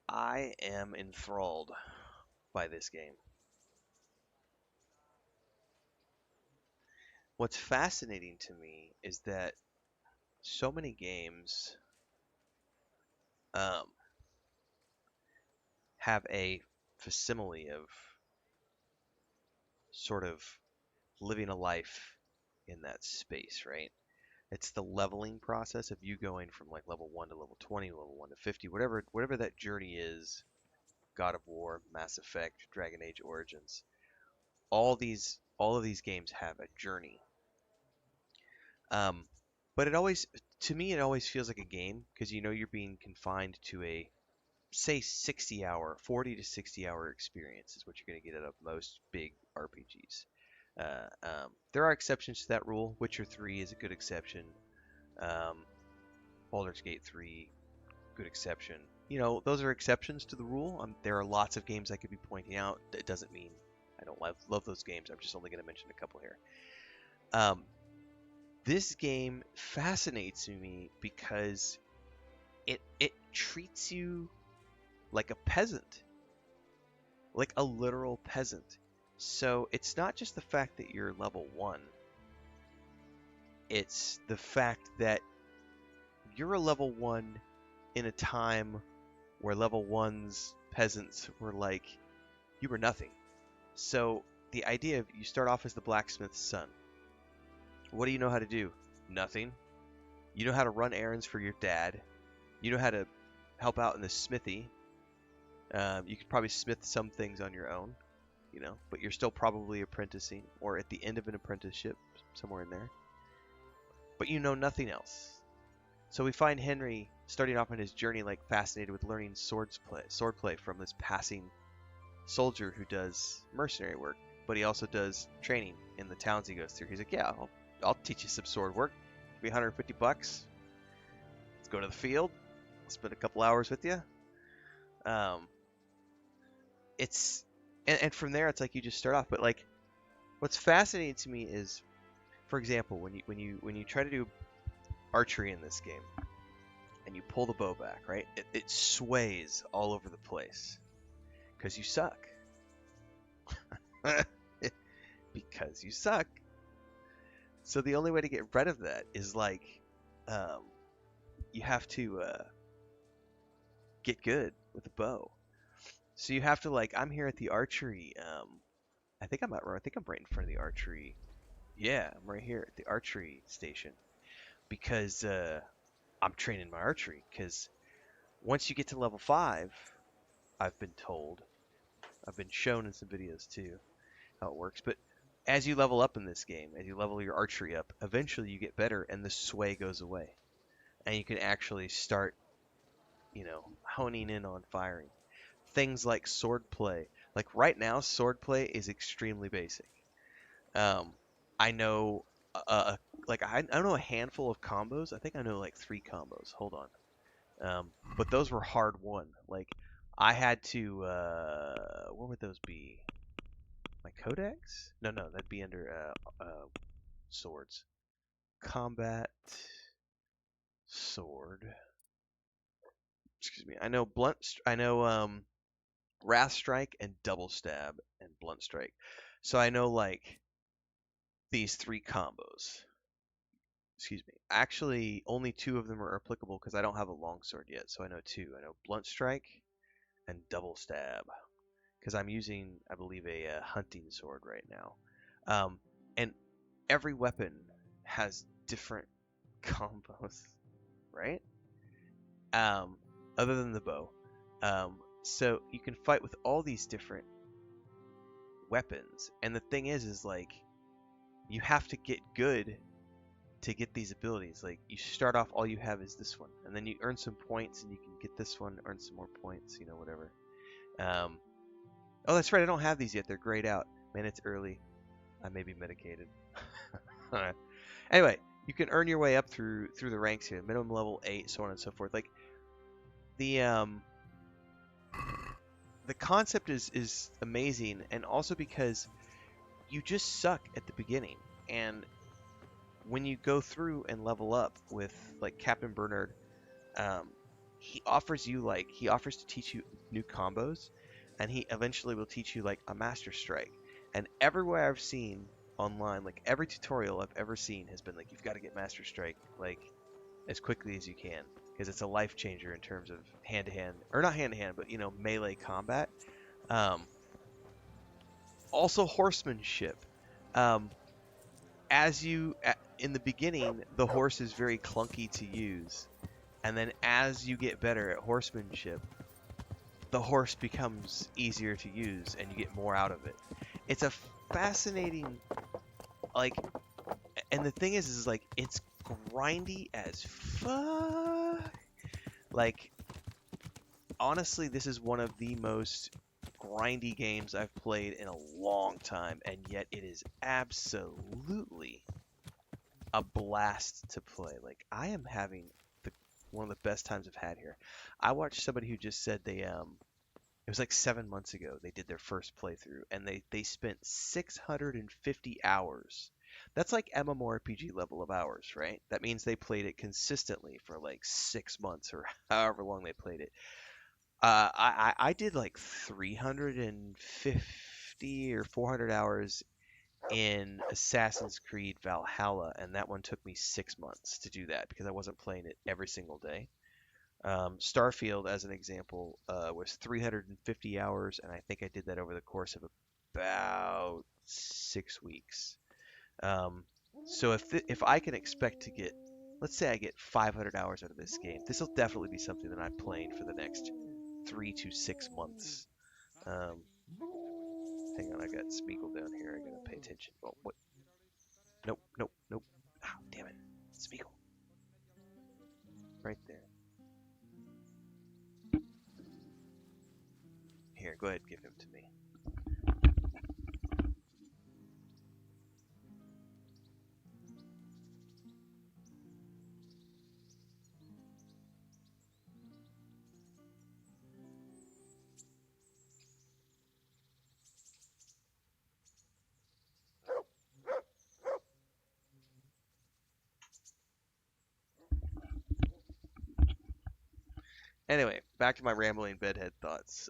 I am enthralled by this game. What's fascinating to me is that so many games um, have a facsimile of sort of living a life in that space, right? It's the leveling process of you going from like level 1 to level 20, level 1 to 50, whatever that journey is. God of War, Mass Effect, Dragon Age Origins. All of these games have a journey. Um, but to me, it always feels like a game because you know you're being confined to a, say, 60-hour, 40 to 60-hour experience is what you're going to get out of most big RPGs. There are exceptions to that rule. Witcher 3 is a good exception. Um, Baldur's Gate 3, good exception. You know, those are exceptions to the rule. There are lots of games I could be pointing out. It doesn't mean I don't love those games. I'm just only going to mention a couple here. Um, this game fascinates me because it treats you like a peasant, like a literal peasant. So it's not just the fact that you're level 1, it's the fact that you're a level 1 in a time where level 1's peasants were like, you were nothing. So the idea of you start off as the blacksmith's son. What do you know how to do? Nothing. You know how to run errands for your dad. You know how to help out in the smithy. You could probably smith some things on your own, you know, but you're still probably apprenticing or at the end of an apprenticeship, somewhere in there. But you know nothing else. So we find Henry starting off on his journey like fascinated with learning swordplay from this passing soldier who does mercenary work, but he also does training in the towns he goes through. He's like, yeah, I'll teach you some sword work. $350. Let's go to the field. I'll spend a couple hours with you. Um, it's and from there it's like you just start off. But like, what's fascinating to me is, for example, when you try to do archery in this game and you pull the bow back, right? It sways all over the place because you suck. Because you suck. So the only way to get rid of that is like, um, you have to get good with a bow. So you have to like, I'm here at the archery. I think I think I'm right in front of the archery. Yeah, I'm right here at the archery station because I'm training my archery. Because once you get to level 5, I've been told, I've been shown in some videos too how it works. But as you level up in this game, as you level your archery up, eventually you get better and the sway goes away. And you can actually start, you know, honing in on firing. Things like swordplay. Like right now, swordplay is extremely basic. Um, I know, I know a handful of combos. I think I know like 3 combos. Hold on. But those were hard won. Like I had to, what would those be? My codex? No, that'd be under swords. Combat sword. Excuse me. I know I know wrath strike and double stab and blunt strike. So I know like these 3 combos. Excuse me. Actually, only 2 of them are applicable because I don't have a longsword yet. So I know 2. I know blunt strike and double stab because I'm using, I believe, a hunting sword right now. And every weapon has different combos, right? Um, other than the bow. So you can fight with all these different weapons, and the thing is like you have to get good to get these abilities. Like you start off, all you have is this one, and then you earn some points, and you can get this one, earn some more points, you know, whatever. Um, oh, that's right, I don't have these yet. They're grayed out. Man, it's early. I may be medicated. Anyway, you can earn your way up through the ranks here. Minimum level 8, so on and so forth. Like the concept is amazing, and also because you just suck at the beginning, and when you go through and level up with like Captain Bernard, um, he offers to teach you new combos, and he eventually will teach you like a master strike. And everywhere I've seen online, like every tutorial I've ever seen has been like, you've got to get master strike like as quickly as you can, because it's a life changer in terms of hand to hand, or not hand to hand, but melee combat. Um, Also horsemanship. Um, in the beginning, the horse is very clunky to use, and then as you get better at horsemanship, the horse becomes easier to use, and you get more out of it. It's a fascinating, like, and the thing is like it's grindy as fuck. Like, honestly, this is one of the most grindy games I've played in a long time, and yet it is absolutely a blast to play. Like, I am having the one of the best times I've had here. I watched somebody who just said it was like 7 months ago they did their first playthrough, and they spent 650 hours. That's like MMORPG level of hours, right? That means they played it consistently for like 6 months or however long they played it. I did like 350 or 400 hours in Assassin's Creed Valhalla, and that one took me 6 months to do that because I wasn't playing it every single day. Starfield, as an example, was 350 hours, and I think I did that over the course of about 6 weeks. Um, so if I can expect to get, let's say I get 500 hours out of this game, this will definitely be something that I'm playing for the next 3 to 6 months. Um, Hang on, I got Smeagol down here. I gotta pay attention. Oh, what? Nope, nope, nope. Oh, damn it. Smeagol. Right there. Here, go ahead and give him to me. Anyway, back to my rambling bedhead thoughts.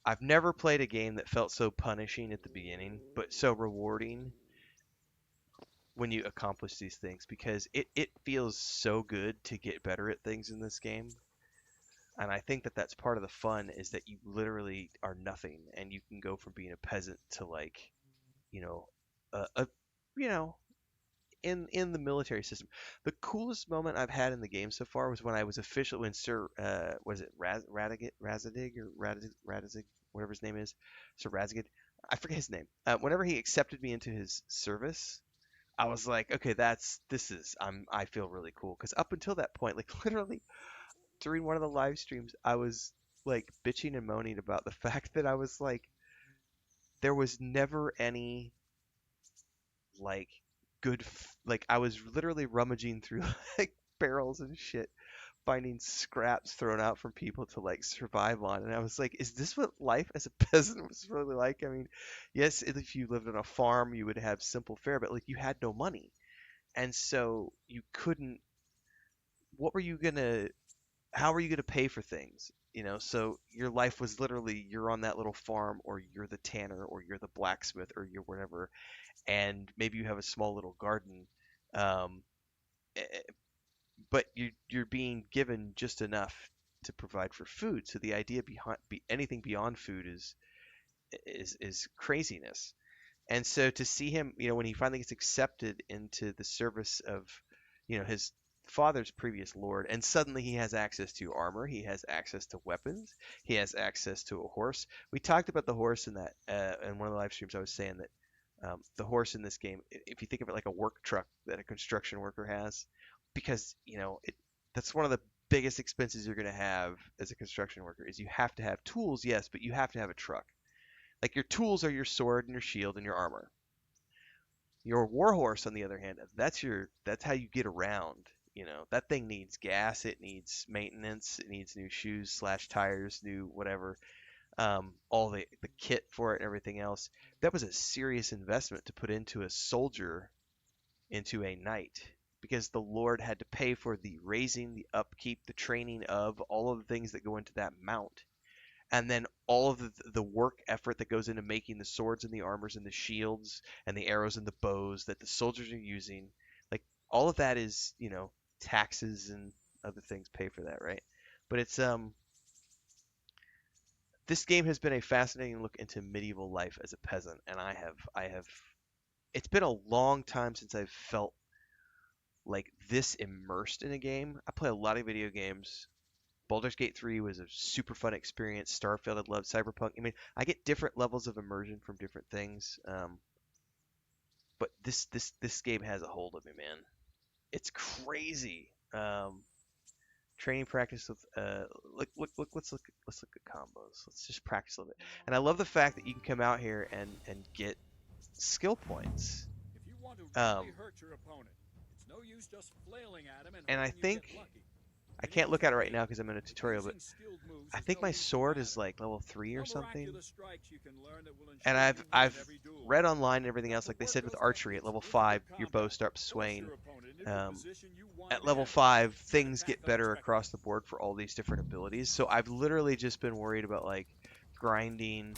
I've never played a game that felt so punishing at the beginning, but so rewarding when you accomplish these things, because it feels so good to get better at things in this game. And I think that that's part of the fun, is that you literally are nothing, and you can go from being a peasant to like, you know, a you know, in the military system. The coolest moment I've had in the game so far was when I was official when Sir was it Razadig or Radizig, whatever his name is, Sir Razagid. I forget his name. Whenever he accepted me into his service, I was like, okay, I feel really cool, because up until that point, like literally during one of the live streams, I was like bitching and moaning about the fact that I was like, there was never any like like I was literally rummaging through like barrels and shit, finding scraps thrown out from people to like survive on, and I was like, is this what life as a peasant was really like? I mean, yes, if you lived on a farm you would have simple fare, but like you had no money, and so you couldn't, what were you gonna how were you gonna pay for things? So your life was literally, you're on that little farm, or you're the tanner, or you're the blacksmith, or you're whatever, and maybe you have a small little garden, um, eh, but you're being given just enough to provide for food. So the idea behind anything beyond food is craziness. And so to see him, when he finally gets accepted into the service of, his father's previous lord, and suddenly he has access to armor, he has access to weapons, he has access to a horse. We talked about the horse in that in one of the live streams. I was saying that the horse in this game, if you think of it like a work truck that a construction worker has, because that's one of the biggest expenses you're going to have as a construction worker, is you have to have tools, yes, but you have to have a truck. Like, your tools are your sword and your shield and your armor. Your warhorse, on the other hand, that's how you get around. That thing needs gas, it needs maintenance, it needs new shoes slash tires, new whatever, all the kit for it and everything else. That was a serious investment to put into a soldier, into a knight, because the Lord had to pay for the raising, the upkeep, the training of all of the things that go into that mount. And then all of the work effort that goes into making the swords and the armors and the shields and the arrows and the bows that the soldiers are using, like all of that is, taxes and other things pay for that, right? But this game has been a fascinating look into medieval life as a peasant, and I have it's been a long time since I've felt like this immersed in a game. I play a lot of video games. Baldur's Gate 3 was a super fun experience. Starfield, I loved. Cyberpunk. I mean, I get different levels of immersion from different things. But this game has a hold of me, man. It's crazy. Training practice with let's look at combos. Let's just practice a little bit. And I love the fact that you can come out here and get skill points. If you want to Um, really hurt your opponent, it's no use just flailing at him and I hoping you get think lucky. I can't look at it right now because I'm in a tutorial, but I think my sword is like level 3 or something. And I've read online and everything else, like they said with archery at level 5, your bow starts swaying. At level 5, things get better across the board for all these different abilities. So I've literally just been worried about like grinding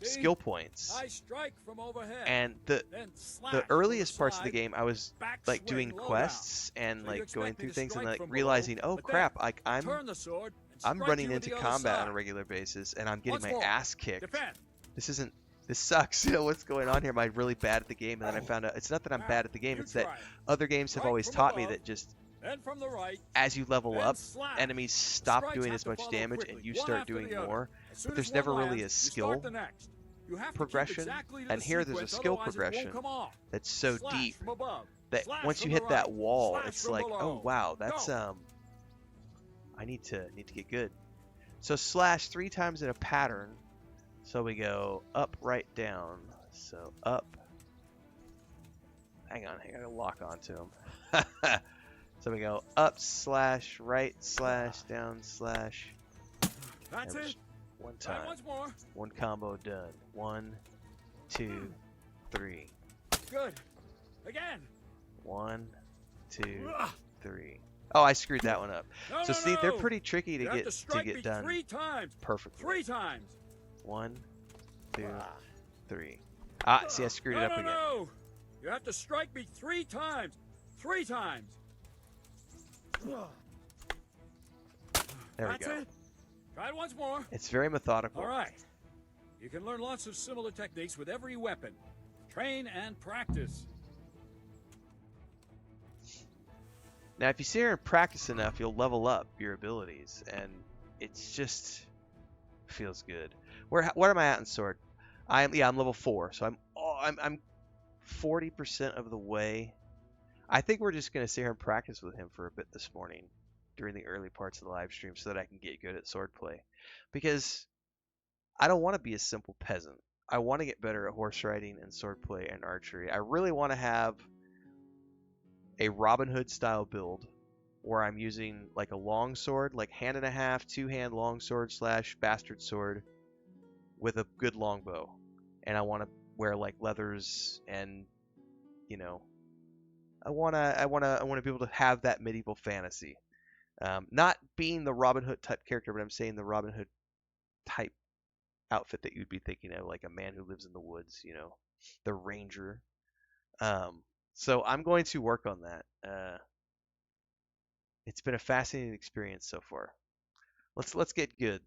skill points. I strike from overhead. And Then the slash from earliest the parts of the side, game, I was like doing backswing low quests and So you like expect going me through to things and strike like from below, realizing, oh but then crap, I'm turn the sword and I'm strike running you with into the other combat on a side. regular basis and I'm getting Once my more. ass kicked. Defend. This sucks. What's going on here? Am I really bad at the game? And then I found out it's not that I'm Now, bad at the game, you it's that try it. other games have Right always from taught me above, that just Then from the right, as you level then up, slash. enemies The stop strikes doing have as to much follow damage quickly, and you one start after doing the other. more. As soon But as there's one never lands, really a you skill start the next. You have to keep progression, exactly to and the here there's a sequence, skill otherwise it won't progression come off. that's so Slash deep from above. that Slash once you from hit the that right. wall, Slash it's from like, below. oh wow, that's Go. I need to get good. So slash 3 times in a pattern. So we go up, right, down. So up. Hang on, I gotta lock onto them. So we go up slash right slash down slash. That's And it. one Try time. once more. One combo done. 1, 2, 3. Good. Again. 1, 2, 3. Oh, I screwed that one up. No, So no, see, they're no. pretty tricky to You have get to strike me done 3 times. perfectly. 3 times. 1, 2, 3. Ah, see, I screwed it up again. No. You have to strike me 3 times. 3 times. There we That's go. it. Try it once more. It's very methodical. All right. You can learn lots of similar techniques with every weapon. Train and practice. Now, if you sit here and practice enough, you'll level up your abilities, and it's just feels good. What am I at in sword? I'm level 4, so I'm 40% of the way. I think we're just gonna sit here and practice with him for a bit this morning during the early parts of the live stream so that I can get good at swordplay, because I don't want to be a simple peasant. I want to get better at horse riding and swordplay and archery. I really want to have a Robin Hood style build where I'm using like a long sword, like hand and a half, 2-hand long sword slash bastard sword with a good longbow. And I want to wear like leathers and, you know, I want to be able to have that medieval fantasy. Not being the Robin Hood type character, but I'm saying the Robin Hood type outfit that you'd be thinking of, like a man who lives in the woods, the ranger. So I'm going to work on that. It's been a fascinating experience so far. Let's get good.